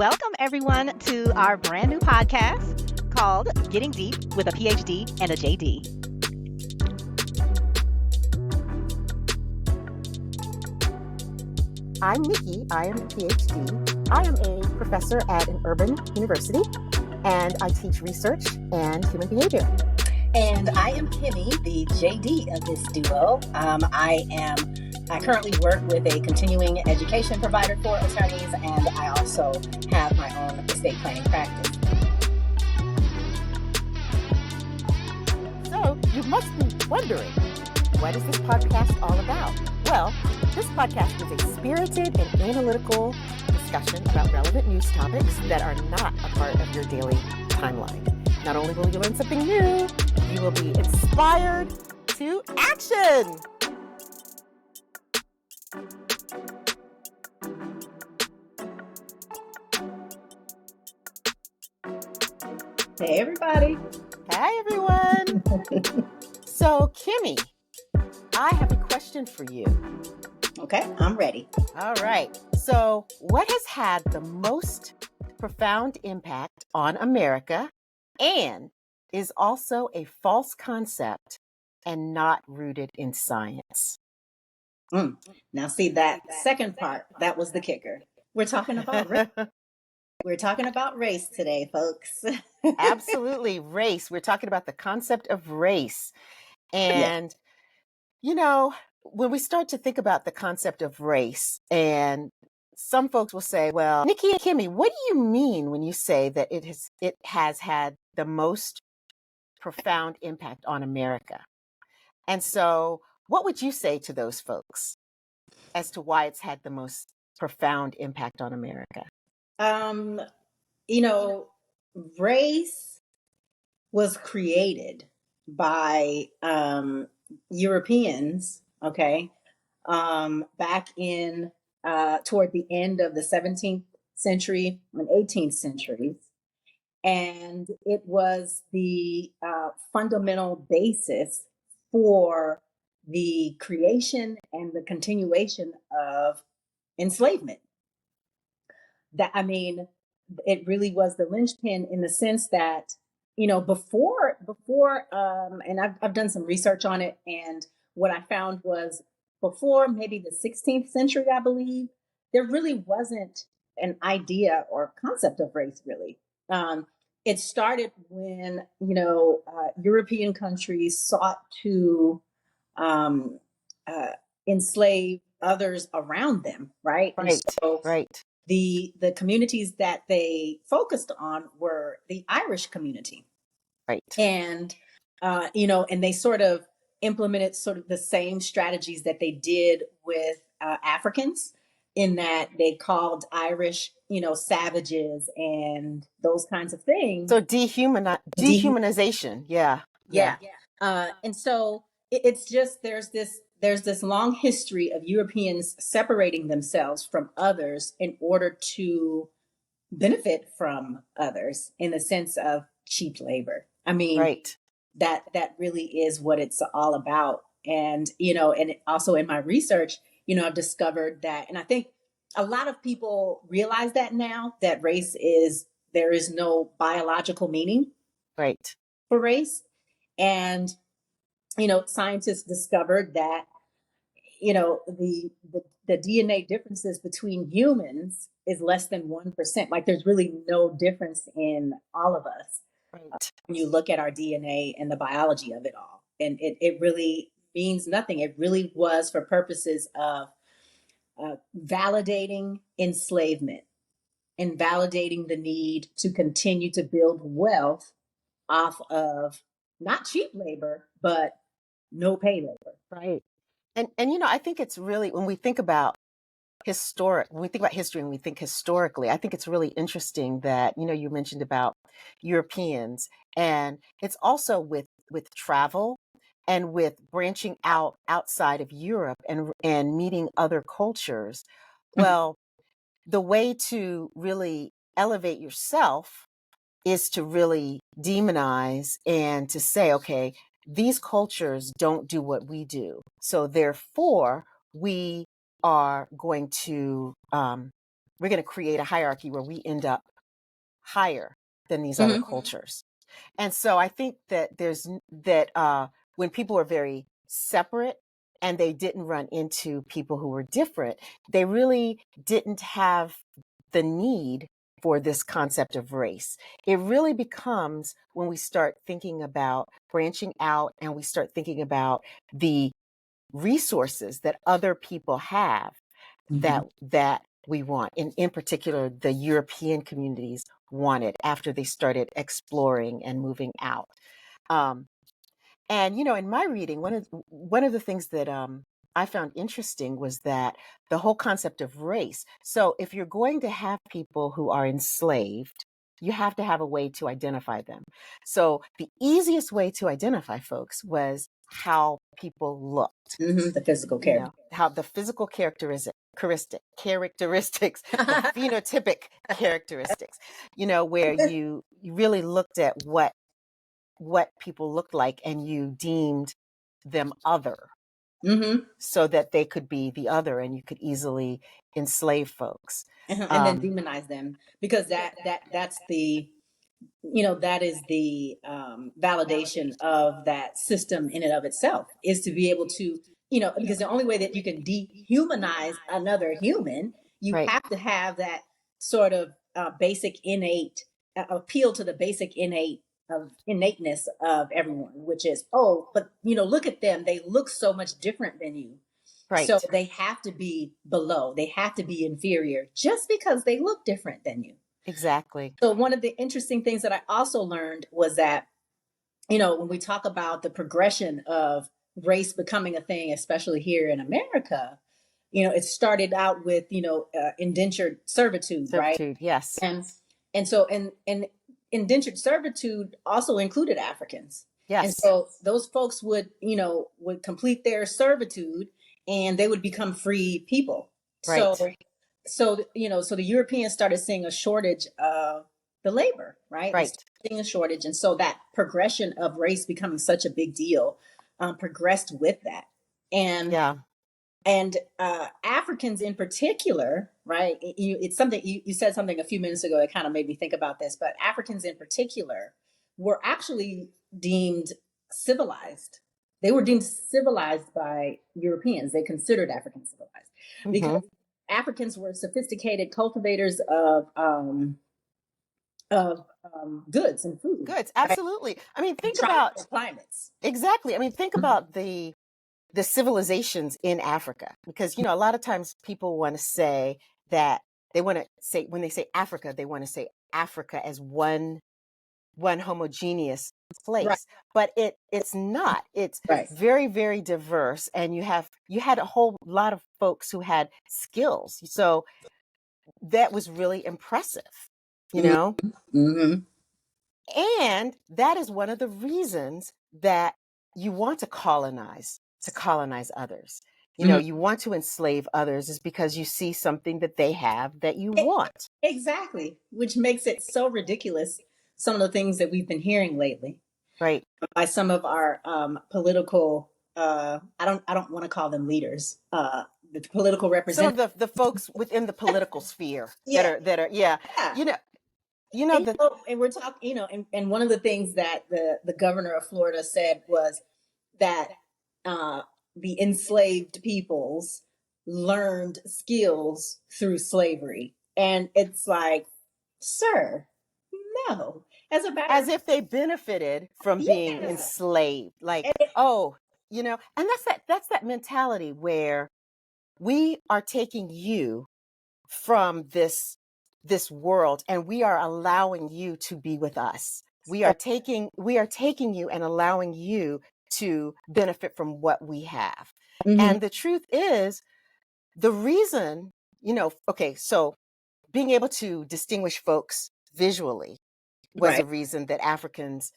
Welcome, everyone, to our brand new podcast called Getting Deep with a PhD and a JD. I'm Nicki. I am a PhD. I am a professor at an urban university, and I teach research and human behavior. And I am Kimmie, the JD of this duo. I currently work with a continuing education provider for attorneys, and I also have my own estate planning practice. So you must be wondering, what is this podcast all about? Well, this podcast is a spirited and analytical discussion about relevant news topics that are not a part of your daily timeline. Not only will you learn something new, you will be inspired to action. Hey, everybody. Hi, everyone. So, Kimmie, I have a question for you. Okay, I'm ready. All right. So, what has had the most profound impact on America and is also a false concept and not rooted in science? Now, see that second part, that was the kicker. We're talking about race today, folks. Absolutely. Race. We're talking about the concept of race. And, when we start to think about the concept of race, and some folks will say, well, Nicki and Kimmie, what do you mean when you say that it has had the most profound impact on America? And so what would you say to those folks as to why it's had the most profound impact on America? Race was created by Europeans, okay, back in toward the end of the 17th century and 18th centuries. And it was the fundamental basis for the creation and the continuation of enslavement. It really was the linchpin in the sense that, before, and I've done some research on it, and what I found was before maybe the 16th century, I believe, there really wasn't an idea or concept of race, really. It started when, European countries sought to enslave others around them, right? Right, and so right. The communities that they focused on were the Irish community. Right. And, and they sort of implemented sort of the same strategies that they did with Africans, in that they called Irish, savages and those kinds of things. So dehumanization. Yeah. And so it's just, there's this long history of Europeans separating themselves from others in order to benefit from others in the sense of cheap labor. Right. That really is what it's all about. And, and also in my research, I've discovered that, and I think a lot of people realize that now, that there is no biological meaning Right. for race. And, scientists discovered that, the DNA differences between humans is less than 1%. Like, there's really no difference in all of us. Right. When you look at our DNA and the biology of it all. And it really means nothing. It really was for purposes of validating enslavement and validating the need to continue to build wealth off of not cheap labor, but no pay labor. Right. And I think it's really, when we think about history and we think historically, I think it's really interesting that, you mentioned about Europeans, and it's also with travel and with branching out outside of Europe and meeting other cultures. Well, the way to really elevate yourself is to really demonize and to say, okay, these cultures don't do what we do. So therefore, we are going to we're going to create a hierarchy where we end up higher than these other Mhm. cultures. And so I think that when people were very separate and they didn't run into people who were different, they really didn't have the need for this concept of race. It really becomes when we start thinking about branching out and we start thinking about the resources that other people have that we want. And in particular, the European communities wanted after they started exploring and moving out. Um, and in my reading, one of the things that I found interesting was that the whole concept of race. So if you're going to have people who are enslaved, you have to have a way to identify them. So the easiest way to identify folks was how people looked. The physical character. How the physical characteristics, the phenotypic characteristics, where you really looked at what people looked like and you deemed them other so that they could be the other and you could easily enslave folks. And then demonize them, because that's the that is the validation of that system in and of itself, is to be able to, because the only way that you can dehumanize another human, you Right. have to have that sort of basic innate appeal to the basic innateness of everyone, which is, oh, but look at them, they look so much different than you. Right. So they have to be below, they have to be inferior just because they look different than you. Exactly. So one of the interesting things that I also learned was that, when we talk about the progression of race becoming a thing, especially here in America, it started out with, indentured servitude, right? Servitude, yes. And so indentured servitude also included Africans. Yes. And so those folks would complete their servitude and they would become free people. Right. So the Europeans started seeing a shortage of the labor, right? Right. Seeing a shortage, and so that progression of race becoming such a big deal progressed with that, and Africans in particular, right? It's something you said something a few minutes ago that kind of made me think about this, but Africans in particular were actually deemed civilized. They were deemed civilized by Europeans. They considered Africans civilized because Africans were sophisticated cultivators of goods and food. Goods, absolutely. Right? I mean, think about climates. Exactly. I mean, think about the civilizations in Africa, because a lot of times people want to say that when they say Africa, they want to say Africa as one homogeneous place, right. But it's not. It's right. very, very diverse, and you had a whole lot of folks who had skills. So that was really impressive, Mm-hmm. And that is one of the reasons that you want to colonize others. You want to enslave others is because you see something that they have that you want. Exactly, which makes it so ridiculous. Some of the things that we've been hearing lately, right, by some of our political, I don't want to call them leaders, the political representatives, some of the folks within the political sphere yeah. that are yeah. And we're talking, and one of the things that the governor of Florida said was that the enslaved peoples learned skills through slavery. And it's like, sir, no. As if they benefited from being enslaved. Like, and that's that mentality where we are taking you from this world and we are allowing you to be with us. We are taking you and allowing you to benefit from what we have. And the truth is, the reason, so being able to distinguish folks visually was a reason that Africans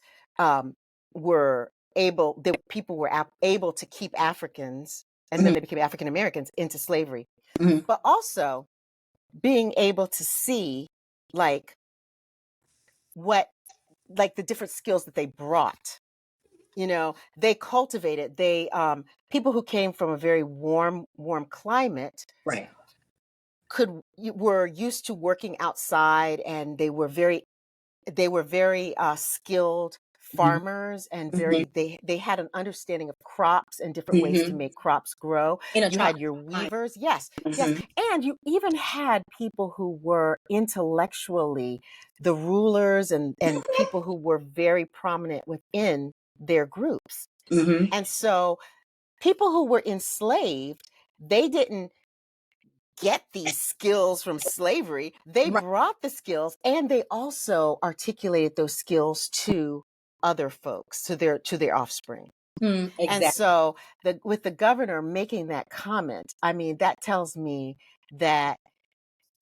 people were able to keep Africans, and then they became African Americans, into slavery. But also being able to see the different skills that they brought. They cultivated, people who came from a very warm climate were used to working outside, and they were very skilled farmers, and Mhm. they had an understanding of crops and different ways to Mhm. make crops grow. In a You had tropical your climate. weavers, yes, Mhm. and you even had people who were intellectually the rulers, and people who were very prominent within their groups. Mhm. And so people who were enslaved, they didn't get these skills from slavery. They Right. brought the skills, and they also articulated those skills to other folks, to their offspring. And Exactly. so with the governor making that comment, I mean, that tells me that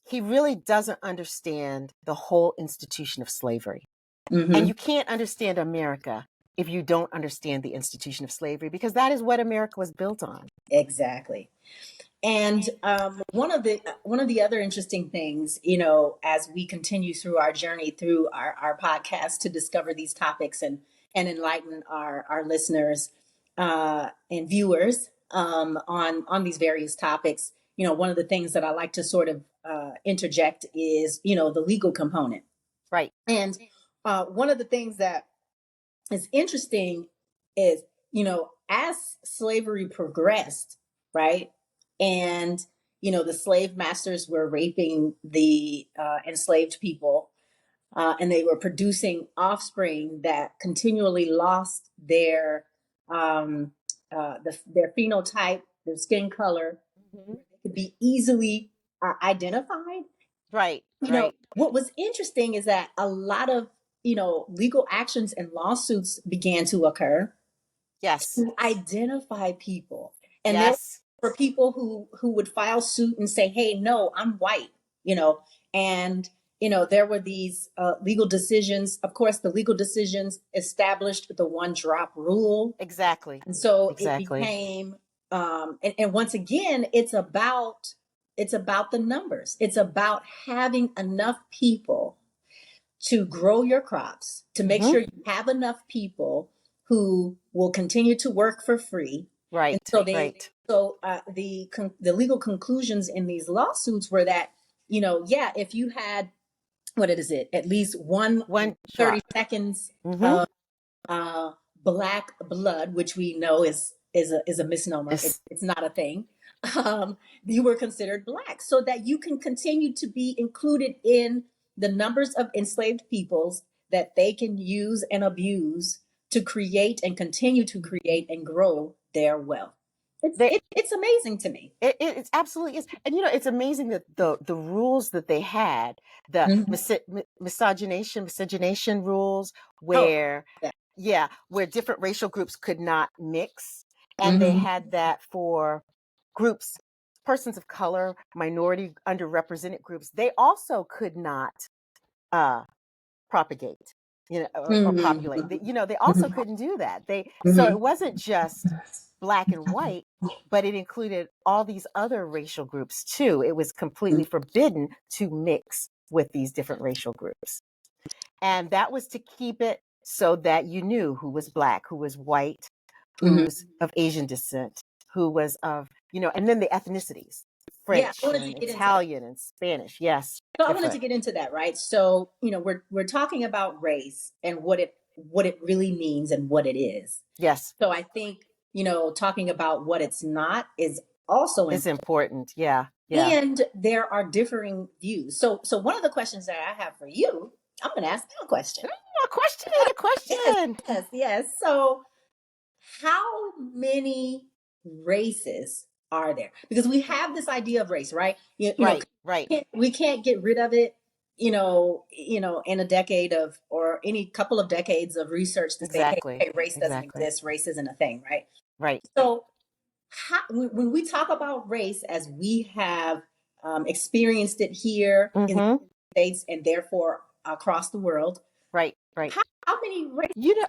he really doesn't understand the whole institution of slavery. And Mhm. you can't understand America if you don't understand the institution of slavery, because that is what America was built on. Exactly. And one of the other interesting things, as we continue through our journey through our podcast to discover these topics and enlighten our listeners and viewers on these various topics, one of the things that I like to sort of interject is the legal component. Right. And one of the things that is interesting is, as slavery progressed, right? And, the slave masters were raping the enslaved people, and they were producing offspring that continually lost their phenotype, their skin color, Mhm. could be easily identified. Right. Right. What was interesting is that a lot of, legal actions and lawsuits began to occur Yes. to identify people. And there Yes. were people who would file suit and say, "Hey, no, I'm white," you know, and there were these legal decisions. Of course, the legal decisions established the one drop rule, Exactly. and so it Exactly. became and once again it's about the numbers. It's about having enough people to grow your crops, to make Hmm. sure you have enough people who will continue to work for free. And Right. so they Right. so the legal conclusions in these lawsuits were that, yeah, if you had, what is it, at least one One 30 drop. seconds Hmm. of uh, black blood, which we know is a misnomer. Yes. It's not a thing. You were considered black, so that you can continue to be included in the numbers of enslaved peoples that they can use and abuse to create and continue to create and grow their wealth. They It's amazing to me. It's absolutely is. And it's amazing that the rules that they had, the Mhm. miscegenation rules, Oh, where yeah. where different racial groups could not mix. And they Hmm. had that for groups, persons of color, minority, underrepresented groups. They also could not uh propagate, or populate. Hmm. They also couldn't do that. So Hmm. it wasn't just black and white, but it included all these other racial groups too. It was completely forbidden to mix with these different racial groups. And that was to keep it so that you knew who was black, who was white, Hmm. who's of Asian descent, who was of, and then the ethnicities, Yeah, I French wanted to and get into that. Italian and Spanish. Yes, So I wanted to different. get into that, right? So, we're talking about race and what it really means and what it is. Yes, So I think, talking about what it's not is also it's important. important. Yeah, yeah. And there are differing views. So one of the questions that I have for you, I'm going to ask you a question. A question, a Yes, question. yes, yes. So how many races are there? Because we have this idea of race, right? Right, right. We can't get rid of it. In a decade of or any couple of decades of research to say, hey, Exactly, race doesn't exactly. exist, race isn't a thing, right? Right. So, when we talk about race as we have experienced it here in the Mm-hmm. States and therefore across the world, Right, right. how many races You know,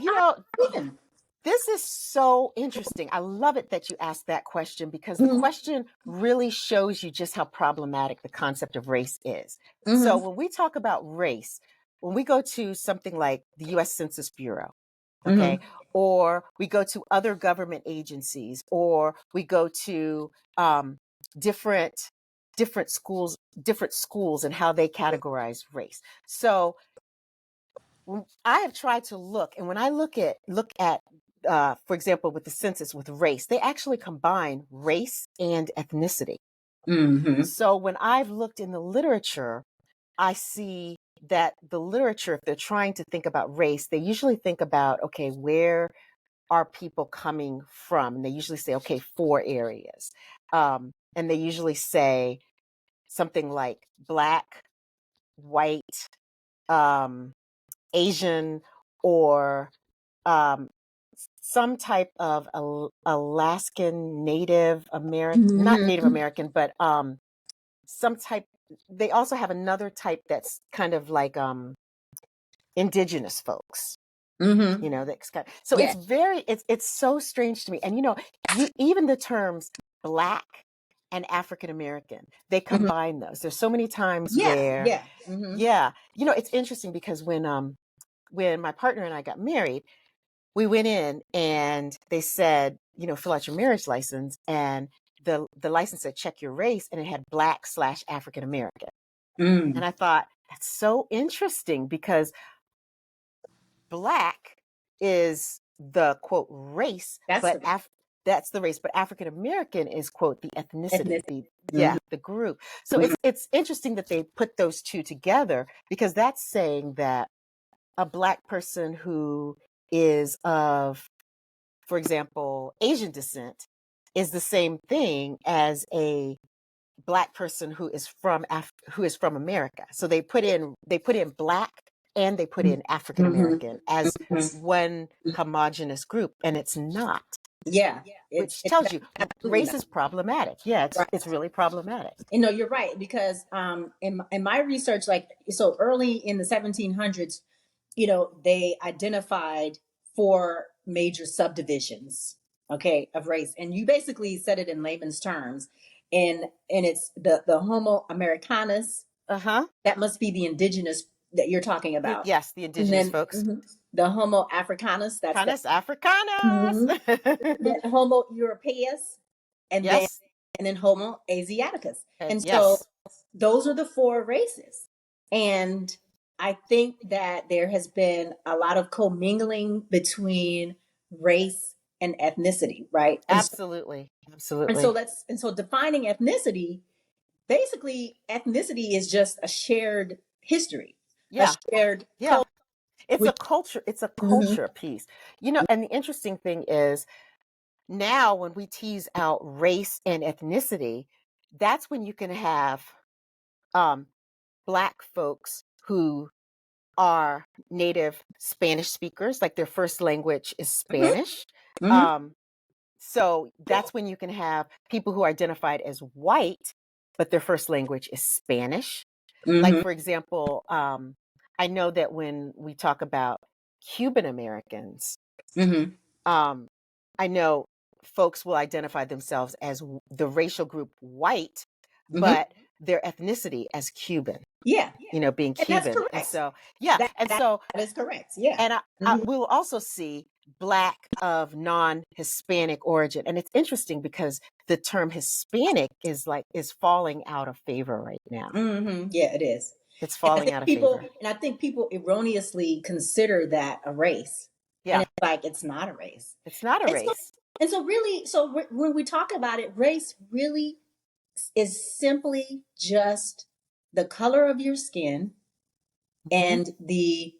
you are know, there even? this is so interesting. I love it that you asked that question, because the Mhm, question really shows you just how problematic the concept of race is. So mhm, when we talk about race, when we go to something like the US Census Bureau, okay, mhm, or we go to other government agencies, or we go to different different schools and how they categorize race. So I have tried to look, and when I look at for example, with the census with race, they actually combine race and ethnicity. Mm-hmm. So when I've looked in the literature, I see that the literature, if they're trying to think about race, they usually think about, okay, where are people coming from? And they usually say, okay, 4 areas. And they usually say something like Black, white, Asian, or some type of Alaskan Native American, not Native Mm-hmm. American, but some type. They also have another type that's kind of like indigenous folks. Mm-hmm. You know, that's kind of, so Yeah. it's so strange to me. And you even the terms Black and African American, they Mm-hmm. combine those. There's so many times Yeah. where, Yeah. Mm-hmm. yeah, it's interesting because when my partner and I got married, we went in and they said, fill out your marriage license, and the license said check your race, and it had Black/African American. Mm. And I thought, that's so interesting because Black is the quote race, That's but the that's the race, but African American is quote the ethnicity, ethnicity. yeah, the group. So Mm-hmm. it's interesting that they put those two together, because that's saying that a Black person who is of, for example, Asian descent is the same thing as a Black person who is from America. So they put in Black and they put in African Mm-hmm. American as Mm-hmm. one homogenous group, and it's not. Yeah. Which It's tells you absolutely race not. is problematic. Yeah, Right. it's really problematic. You're right, because in my research, like, so early in the 1700s, they identified 4 major subdivisions, okay, of race, and you basically said it in layman's terms, and it's the Homo Americanus. Uh-huh. That must be the indigenous that you're talking about, Yes, the and indigenous then folks. the Homo Africanus. That's the Canis Africanus. mhm. Then Homo Europaeus, and then Yes. Homo Asiaticus. And so Yes. those are the 4 races. And I think that there has been a lot of commingling between race and ethnicity, right? Absolutely. And so Absolutely. defining ethnicity, basically ethnicity is just a shared history, a Yeah. shared Yeah. culture, which It's a Mhm. culture piece. And the interesting thing is, now when we tease out race and ethnicity, that's when you can have um Black folks who are native Spanish speakers, like their first language is Mhm. Spanish. Mhm. Um, so that's when you can have people who are identified as white, but their first language is Spanish. Like, Mhm. for example, I know that when we talk about Cuban Americans, Mhm. um, I know folks will identify themselves as the racial group white, Mhm. but their ethnicity as Cuban, Yeah. being And that's Cuban. And correct. so, yeah. That And that so, that is correct. Yeah. and I Mhm. will also see Black of non-Hispanic origin. And it's interesting because the term Hispanic is falling out of favor right now. Mhm. Yeah, it is. It's And falling out of favor. I think people erroneously consider that a race. And Yeah. it's like it's not a race. It's not a And so race. really, when we talk about it, race really is simply just the color of your skin Mhm. and the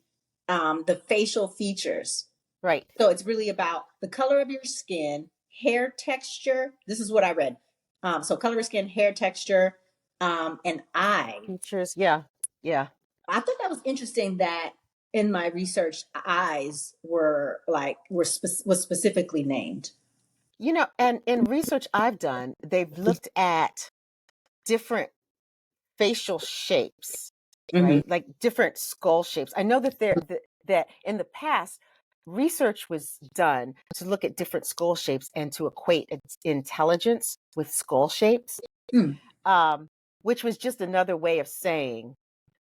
facial features. Right. So it's really about the color of your skin, hair texture. This is what I read. So color of skin, hair texture, and eye. Features. Yeah. Yeah. I thought that was interesting that in my research, eyes was specifically named. And in research I've done, they've looked at different facial shapes, Mm-hmm. right? Like different skull shapes. I know that that in the past, research was done to look at different skull shapes and to equate intelligence with skull shapes, Mm. um, which was just another way of saying,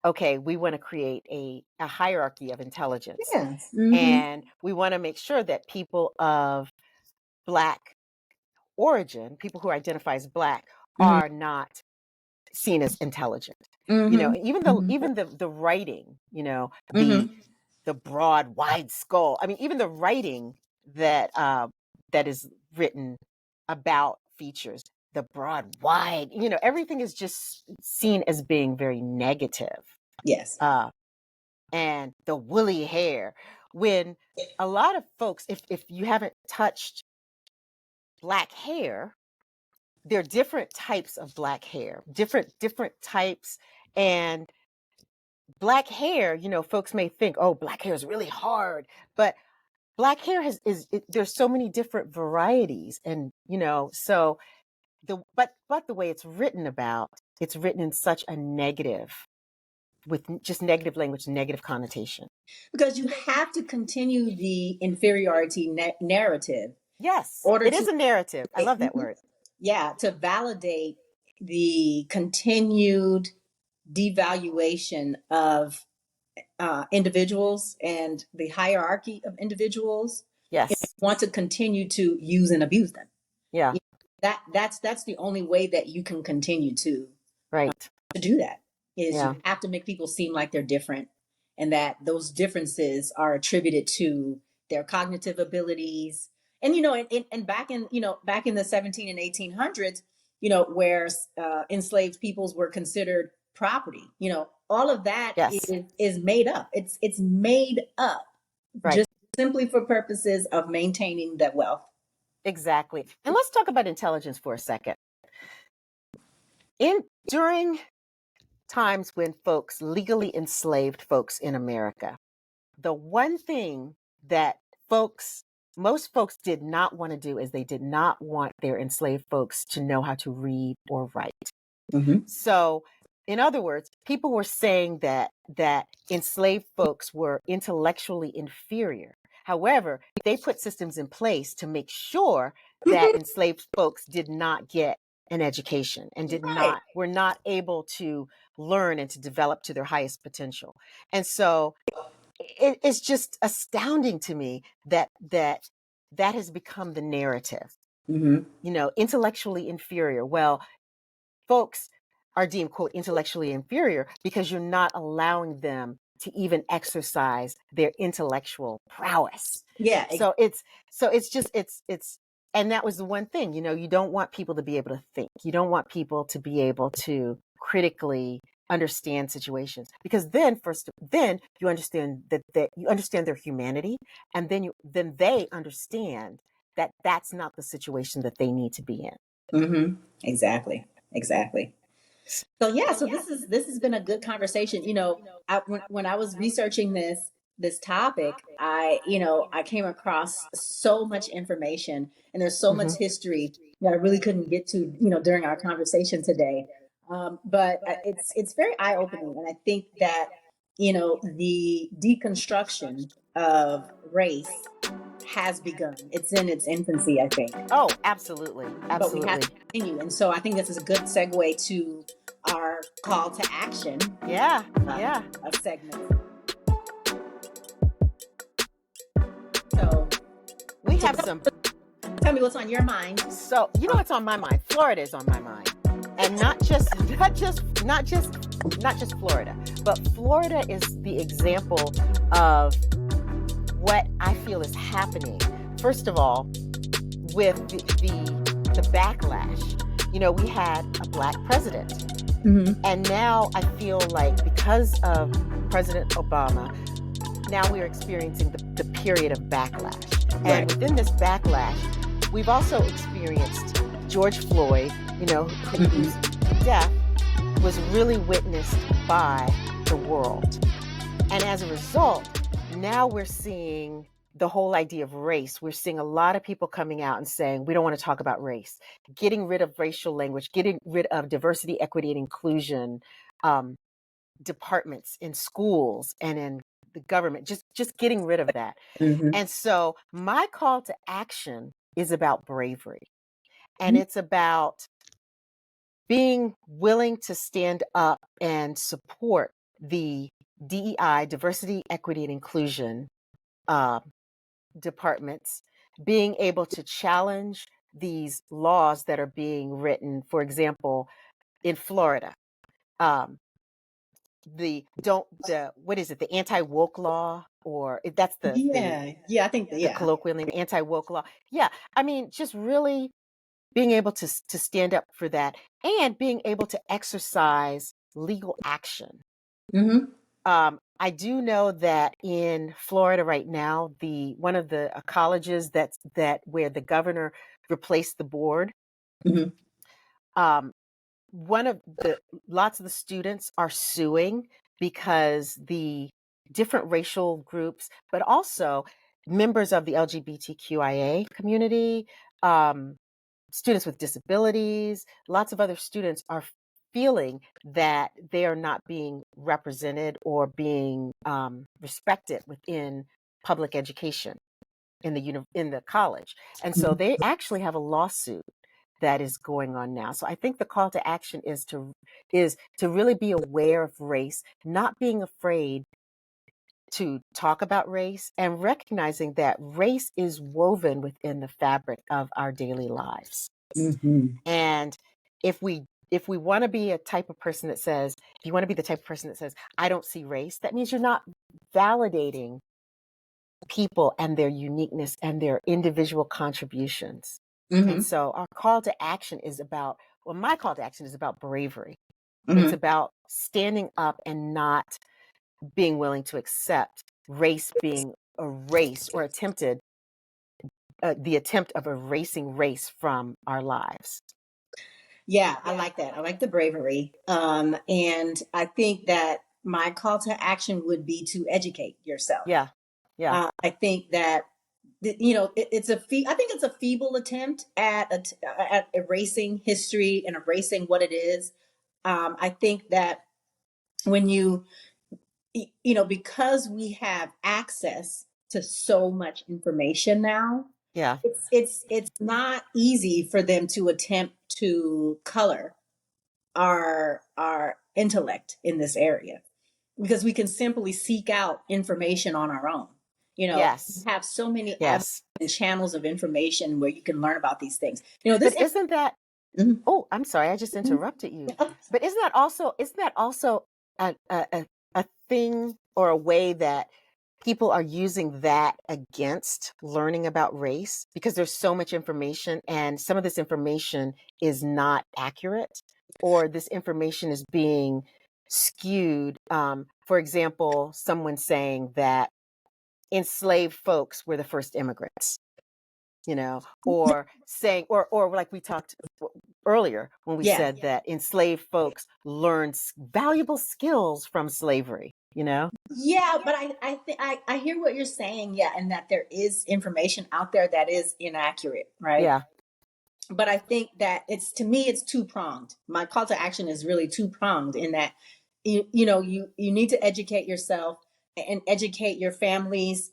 okay, we want to create a hierarchy of intelligence, Yeah. Mm-hmm. and we want to make sure that people of Black origin, people who identify as Black, Mm-hmm. are not seen as intelligent. Mm-hmm. Even the writing, Mm-hmm. the broad, wide skull. I mean, even the writing that that is written about features, the broad, wide, everything is just seen as being very negative. Yes. And the woolly hair. When a lot of folks, if you haven't touched black hair, there are different types of black hair, different types. And black hair, folks may think, oh, black hair is really hard, but black hair there's so many different varieties. And so but the way it's written about, it's written in such a negative, with just negative language, negative connotation. Because you have to continue the inferiority narrative Yes, in order it to is a narrative. I love that word. yeah, to validate the continued devaluation of individuals and the hierarchy of individuals. If Yes. you want to continue to use and abuse them, Yeah. that's the only way that you can continue Right. to do that, is Yeah. you have to make people seem like they're different, and that those differences are attributed to their cognitive abilities. And and back in the 17 and 1800s, where enslaved peoples were considered property, all of that Yes. is made up. It's made up Right. just simply for purposes of maintaining that wealth. Exactly. And let's talk about intelligence for a second. During times when folks legally enslaved folks in America, the one thing that most folks did not want to do is they did not want their enslaved folks to know how to read or write. Mm-hmm. So, in other words, people were saying that enslaved folks were intellectually inferior. However, they put systems in place to make sure that enslaved folks did not get an education and were not able to learn and to develop to their highest potential. And so it's just astounding to me that has become the narrative. Mm-hmm. Intellectually inferior. Well, folks are deemed, quote, intellectually inferior because you're not allowing them to even exercise their intellectual prowess. Yeah. So it's and that was the one thing, you don't want people to be able to think. You don't want people to be able to critically understand situations, because then you understand that you understand their humanity, and then they understand that that's not the situation that they need to be in. Mm-hmm. Exactly. So yeah, so this has been a good conversation. When I was researching this topic, I came across so much information, and there's so much history that I really couldn't get to, during our conversation today. But it's very eye opening, and I think that the deconstruction of race has begun. It's in its infancy, I think. Oh, absolutely. But we have Absolutely. to continue. And so I think this is a good segue to our call to action Yeah. segment. So We have some. tell me what's on your mind. So what's on my mind? Florida is on my mind, and not just Florida, but Florida is the example of what I feel is happening. First of all, with the backlash, we had a Black president, and now I feel like because of President Obama, now we're experiencing the period of backlash. Right. And within this backlash, we've also experienced George Floyd, whose death was really witnessed by the world. And as a result, now we're seeing the whole idea of race. We're seeing a lot of people coming out and saying, we don't want to talk about race, getting rid of racial language, getting rid of diversity, equity, and inclusion departments in schools and in the government, just getting rid of that. Mm-hmm. And so my call to action is about bravery. And it's about being willing to stand up and support the DEI, diversity, equity, and inclusion departments, being able to challenge these laws that are being written. For example, in Florida, um, the what is it, the anti-woke law, or that's Yeah, I think the yeah. colloquial name, anti-woke law. Yeah, I mean, just really being able to stand up for that and being able to exercise legal action. Mm-hmm. I do know that in Florida right now, the one of the colleges that where the governor replaced the board, Mm-hmm. um, one of the lots of the students are suing because the different racial groups, but also members of the LGBTQIA community, um, students with disabilities, lots of other students are feeling that they are not being represented or being respected within public education in the college, and so they actually have a lawsuit that is going on now. So I think the call to action is to really be aware of race, not being afraid to talk about race, and recognizing that race is woven within the fabric of our daily lives. Mm-hmm. And if we want to be a type of person that says, if you want to be the type of person that says, I don't see race, that means you're not validating people and their uniqueness and their individual contributions. And Mm-hmm. so our call to action is about, well, my call to action is about bravery. It's Mm-hmm. about standing up and not being willing to accept race being erased or the attempt of erasing race from our lives. Yeah, I like that. I like the bravery. And I think that my call to action would be to educate yourself. Yeah. Yeah. I think that I think it's a feeble attempt at erasing history and erasing what it is. I think that when because we have access to so much information now, Yeah. it's not easy for them to attempt to color our intellect in this area, because we can simply seek out information on our own. We Yes. have so many avenues Yes. and channels of information where you can learn about these things. But isn't that, Mhm. oh, I'm sorry, I just interrupted you. But isn't that also a thing or a way that people are using that against learning about race, because there's so much information and some of this information is not accurate, or this information is being skewed. For example, someone saying that enslaved folks were the first immigrants, or saying, or like we talked earlier when we Yeah. said that enslaved folks learned valuable skills from slavery. Yeah, but I hear what you're saying. Yeah, and that there is information out there that is inaccurate, right? Yeah. But I think that to me it's two pronged. My call to action is really two pronged in that you need to educate yourself and educate your families,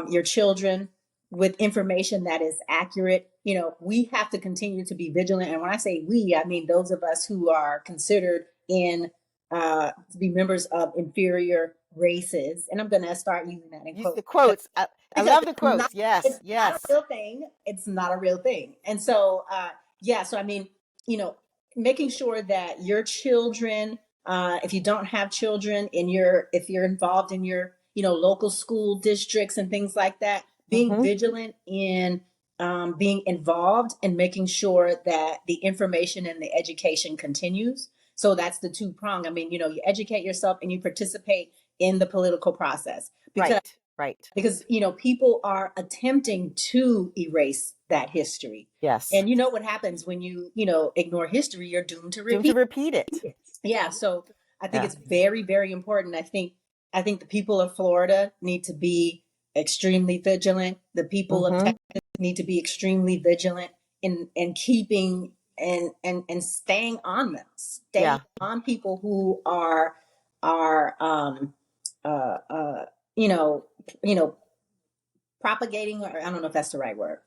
your children, with information that is accurate. We have to continue to be vigilant, and when I say we, I mean those of us who are considered in to be members of inferior races, and I'm going to start using that in Use quotes the quotes. I because love the quotes. it's Yes. not a Yes. real thing. It's not a real thing. And so, yeah, so I mean, you know, making sure that your children, if you don't have children if you're involved in your, local school districts and things like that, being Hmm. vigilant in being involved and making sure that the information and the education continues. So that's the two prong. I mean, you educate yourself and you participate in the political process, because Right. Right. people are attempting to erase that history. Yes. And you know what happens when you ignore history, you're doomed to Doomed to repeat. repeat it. Yeah, so I think Yeah. it's very, very important. I think the people of Florida need to be extremely vigilant. The people of Hmm. Texas need to be extremely vigilant in keeping and staying on them, staying Yeah. on people who are you know you know propagating, or I don't know if that's the right word,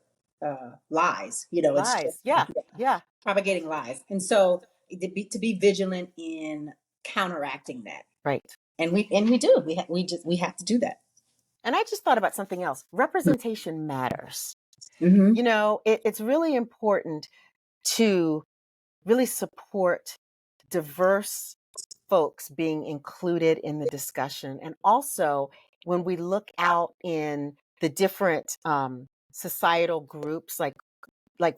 lies. It's just Lies. Yeah. Yeah. propagating lies. And so to be vigilant in counteracting that. Right. And we do. We have to do that. And I just thought about something else. Representation matters. Mm-hmm. It's really important to really support diverse folks being included in the discussion. And also, when we look out in the different societal groups, like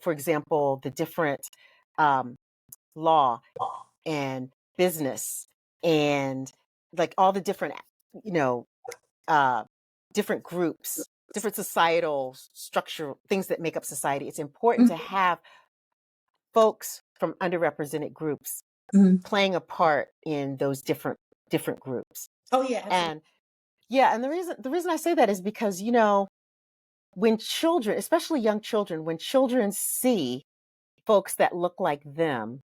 for example, the different um, law and business and like all the different, you know, uh, different groups, different societal structure, things that make up society. It's important to have folks from underrepresented groups playing a part in those different groups. Oh yeah, absolutely. And yeah, and the reason I say that is because, you know, when children, especially young children, when children see folks that look like them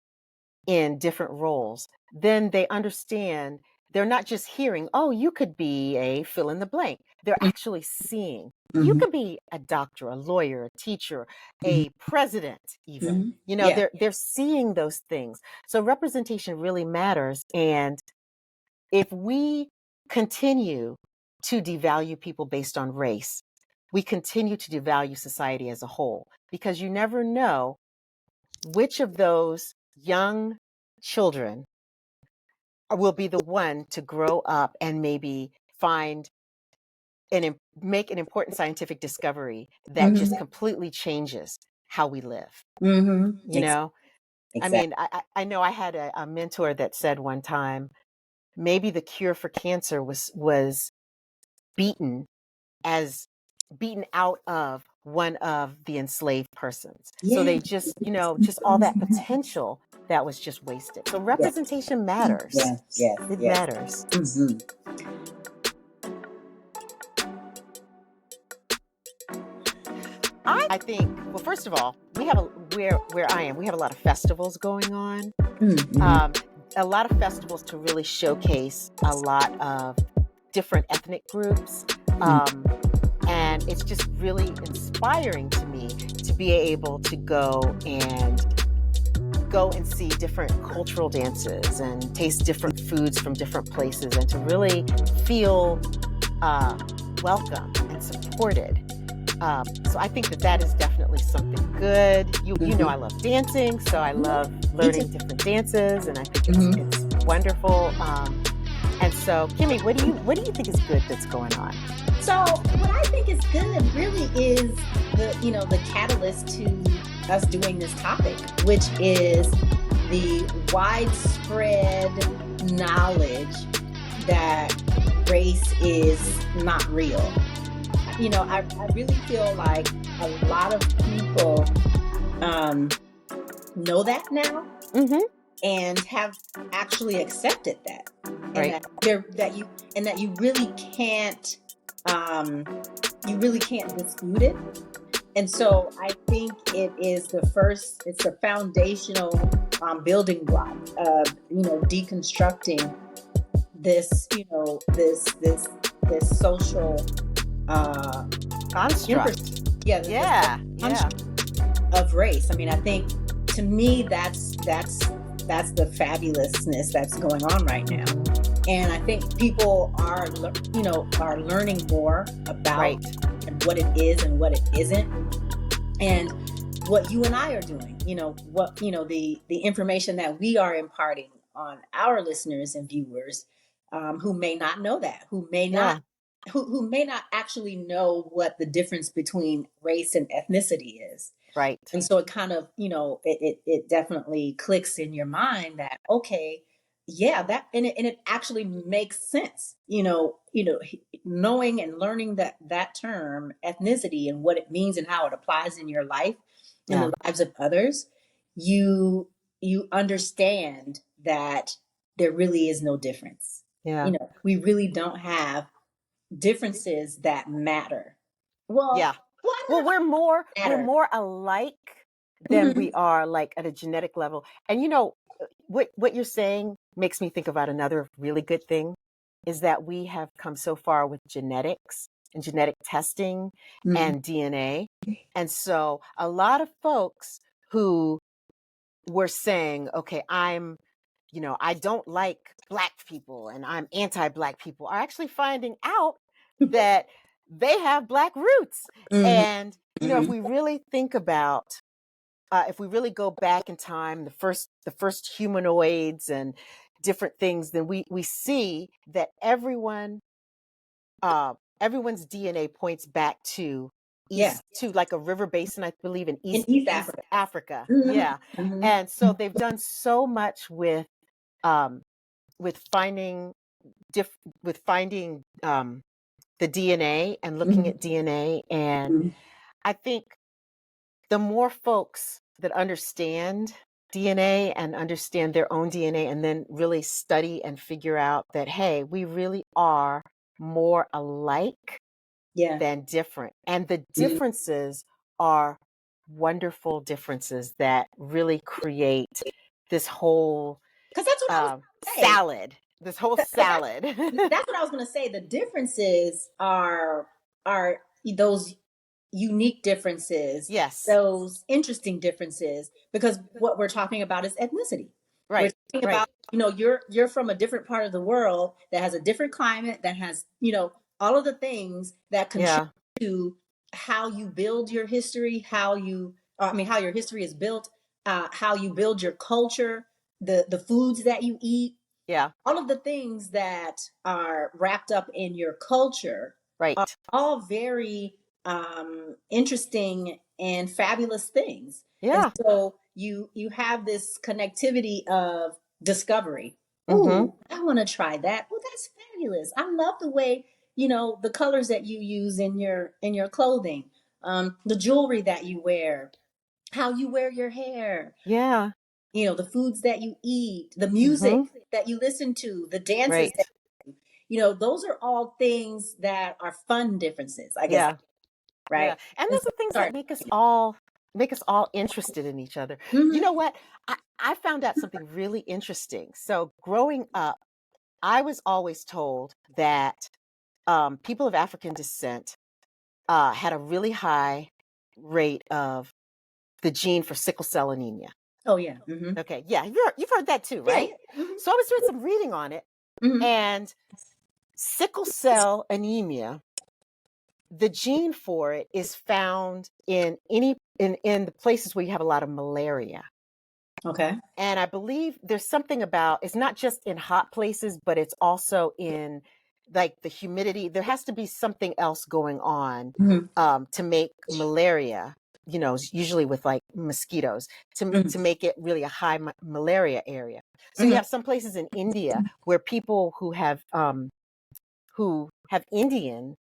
in different roles, then they understand they're not just hearing, oh, you could be a fill in the blank. They're actually seeing you could be a doctor, a lawyer, a teacher, a president, even. You know, Yeah. they're seeing those things. So representation really matters. And if we continue to devalue people based on race, we continue to devalue society as a whole, because you never know which of those young children will be the one to grow up and maybe find make an important scientific discovery that just completely changes how we live. You know, I Exactly. mean, I know I had a mentor that said one time, maybe the cure for cancer was beaten as beaten out of one of the enslaved persons. So Yeah. they just, you know, just all that potential that was just wasted. So Yeah. representation matters. Yes. Yes. It Yes. matters. I think, well, first of all, we have where I am, we have a lot of festivals going on. A lot of festivals to really showcase a lot of different ethnic groups. And it's just really inspiring to me to be able to go and see different cultural dances and taste different foods from different places, and to really feel welcome and supported. So I think that is definitely something good. You know, I love dancing, so I love learning different dances, and I think it's wonderful. And so, Kimmie, what do you think is good that's going on? So what I think is good really is the catalyst to us doing this topic, which is the widespread knowledge that race is not real. You know, I really feel like a lot of people know that now, and have actually accepted that, and Right. that you really can't dispute it. And so I think it's the foundational building block of deconstructing this this social Construct. Yeah. Of race. I mean, I think to me that's the fabulousness that's going on right now. And I think people are learning more about what it is and what it isn't, and what you and I are doing. The information that we are imparting on our listeners and viewers, who may not know that, who may not actually know what the difference between race and ethnicity is. Right. And so it kind of, it definitely clicks in your mind that, okay, yeah, and it actually makes sense, knowing and learning that term ethnicity and what it means and how it applies in your life and the lives of others. You understand that there really is no difference. Yeah. We really don't have differences that matter. Well, we're more alike than we are like at a genetic level. And what you're saying makes me think about another really good thing, is that we have come so far with genetics and genetic testing and DNA. And so a lot of folks who were saying, okay, I don't like Black people and I'm anti-Black people, are actually finding out that they have Black roots. And, if we really think about, if we really go back in time, the first humanoids and different things, then we see that everyone's DNA points back to Yeah. like a river basin, I believe, in In East East Africa. Africa. Mhm. Yeah. Mhm. And so they've done so much um, with finding with finding the DNA and looking Mhm. at DNA. And Mhm. I think the more folks that understand DNA and understand their own DNA and then really study and figure out that, hey, we really are more alike Yeah. than different. And the Mhm. differences are wonderful differences that really create this whole Because that's what I was gonna say. salad, this whole 'Cause salad. that's what I was gonna say. The differences are those unique differences, Yes, those interesting differences, because what we're talking about is ethnicity. We're right, talking right. about, you're from a different part of the world that has a different climate, that has, all of the things that contribute Yeah, to how you build your history, how your history is built, how you build your culture, the foods that you eat, yeah, all of the things that are wrapped up in your culture are right. all very interesting and fabulous things. And Yeah. so you have this connectivity of discovery. Mm-hmm. Ooh, I want to try that. Well, that's fabulous. I love the way, the colors that you use in your clothing, the jewelry that you wear, how you wear your hair, Yeah. the foods that you eat, the music Mm-hmm. that you listen to, the dances Right. that, those are all things that are fun differences, I guess, Yeah. Yeah. right? And And those so are things that start. make us all interested in each other. You Mhm. know what? I found out something really interesting. So growing up, I was always told that people of African descent had a really high rate of the gene for sickle cell anemia. Oh yeah. Hmm. Okay, yeah, you've heard that too, Yeah, right? yeah. Hmm. So I was doing some reading on it, Hmm. and sickle cell anemia, the gene for it is found in the places where you have a lot of malaria. Okay. And I believe there's something about it's not just in hot places, but it's also in like the humidity. There has to be something else going on Hmm. to make malaria, usually with like mosquitoes, to Hmm. make it really a high malaria area. So you Hmm. have some places in India where people who have Indian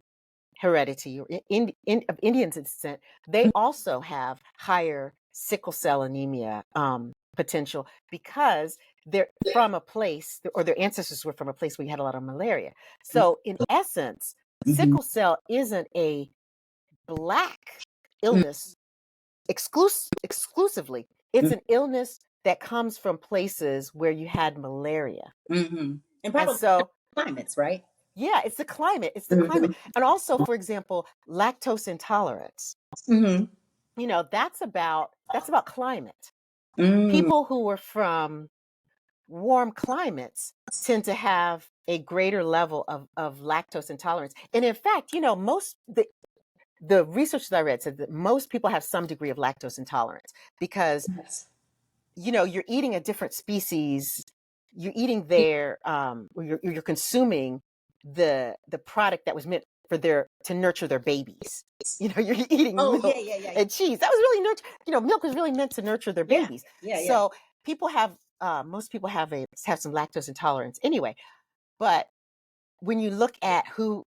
heredity or of Indian descent, they also have higher sickle cell anemia potential because they're from a place, or their ancestors were from a place where you had a lot of malaria. So, in essence, Hmm. sickle cell isn't a black illness exclusively. It's an illness that comes from places where you had malaria. Hmm. And And probably so, climates, right? yeah, it's the climate. It's the climate. Hmm. And also, for example, lactose intolerance. Hmm. That's about climate. Mm. People who are from warm climates tend to have a greater level of lactose intolerance. And in fact, most the research that I read said that most people have some degree of lactose intolerance because Yes. you're eating a different species, you're eating their or you're consuming the product that was meant for their to nurture their babies. You're eating Oh yeah, milk yeah, yeah, and cheese. That was really milk was really meant to nurture their yeah, babies. yeah, yeah. So people have most people have some lactose intolerance anyway. But when you look at who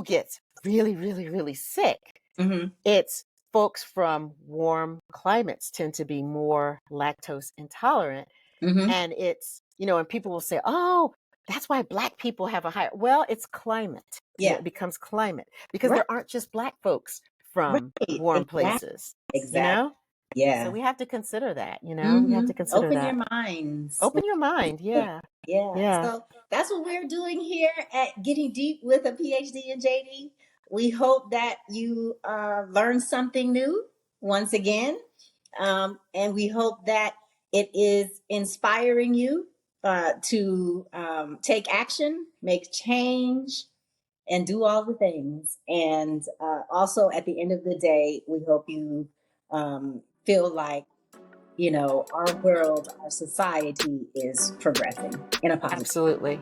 gets really, really, really sick, Hmm. it's folks from warm climates tend to be more lactose intolerant. Hmm. And and people will say, oh, that's why Black people have a higher. Well, it's climate. Yeah. It becomes climate because Right. there aren't just Black folks from Right. warm Exactly. places, you Exactly. know? So Yeah. we have to consider that, we have Hmm. to consider Open that. your minds. Open your mind. Yeah. Yeah. Yeah. So that's what we're doing here at Getting Deep with a PhD in JD. We hope that you learn something new once again. And we hope that it is inspiring you to take action, make change, and do all the things. And also, at the end of the day, we hope you feel like our world, our society is progressing in a positive. Absolutely.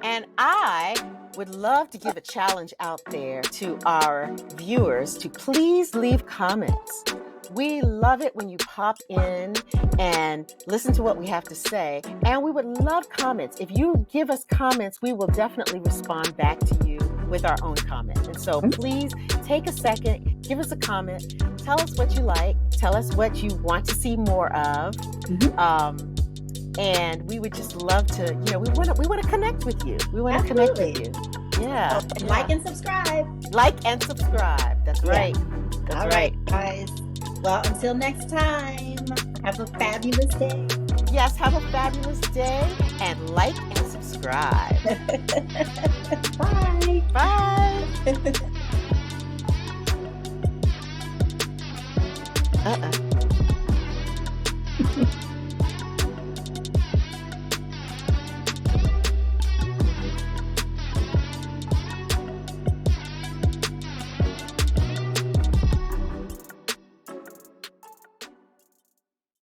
And I would love to give a challenge out there to our viewers to please leave comments. We love it when you pop in and listen to what we have to say. And we would love comments. If you give us comments, we will definitely respond back to you with our own comment. And so please take a second, give us a comment, tell us what you like, tell us what you want to see more of. And we would just love to, we want to connect with you. We want to connect with you. Yeah. So like and subscribe. Like and subscribe. That's right. That's All right, guys. Well, until next time, have a fabulous day. Yes, have a fabulous day and like and subscribe. Bye. Bye.